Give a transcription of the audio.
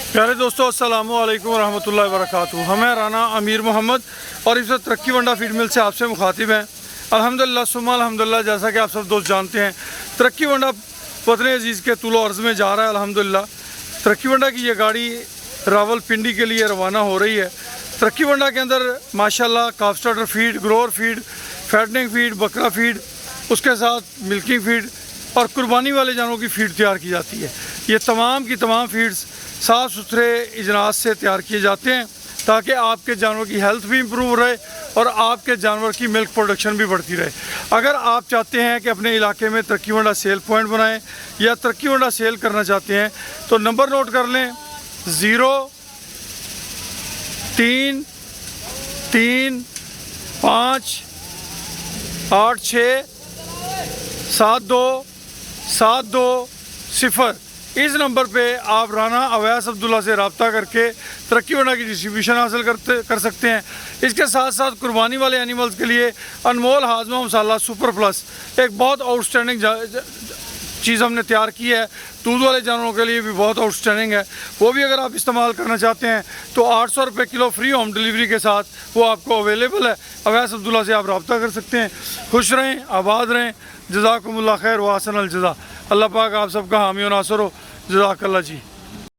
प्यारे दोस्तों, अस्सलामु अलैकुम रहमतुल्लाहि व बरकातुहू। हमें राना अमीर मोहम्मद और इस वक्त तरक्की वंडा फीड मिल से आपसे मुखातिब हैं। अल्हम्दुलिल्लाह सुम्मा अल्हम्दुलिल्लाह, जैसा कि आप सब दोस्त जानते हैं, तरक्की वंडा वतन अजीज़ के तुलो अर्ज़ में जा रहा है। अल्हम्दुलिल्लाह तरक्की वंडा की ये गाड़ी रावलपिंडी के लिए रवाना हो रही है। तरक्की वंडा के अंदर माशाल्लाह काफ starter feed, grower feed, fattening feed, बकरा फीड, उसके साथ मिल्किंग फीड और कुर्बानी वाले जानवरों की फ़ीड तैयार की जाती है। ये तमाम की तमाम फ़ीड्स साफ़ सुथरे इजनास से तैयार किए जाते हैं ताकि आपके जानवर की हेल्थ भी इम्प्रूव रहे और आपके जानवर की मिल्क प्रोडक्शन भी बढ़ती रहे। अगर आप चाहते हैं कि अपने इलाके में तरक्की वंडा सेल पॉइंट बनाएं या तरक्की वंडा सेल करना चाहते हैं तो नंबर नोट कर लें 0335867272 इस नंबर पे आप राना अवैस अब्दुल्ला से रब्ता करके तरक्की वंडा की डिस्ट्रीब्यूशन हासिल कर सकते हैं। इसके साथ साथ कुर्बानी वाले एनिमल्स के लिए अनमोल हाजमा मसाला सुपर प्लस एक बहुत आउटस्टैंडिंग चीज़ हमने तैयार की है। दूध वाले जानवरों के लिए भी बहुत आउटस्टैंडिंग है, वो भी अगर आप इस्तेमाल करना चाहते हैं तो 800 रुपये किलो फ्री होम डिलीवरी के साथ वो आपको अवेलेबल है। अवैस अब्दुल्ला से आप रब्ता कर सकते हैं। खुश रहें, आबाद रहें। जज़ाकुमुल्लाह खैर व अहसन अल जज़ा। अल्लाह पाक आप सबका हामी व नासर हो। जज़ाकल्लाह जी।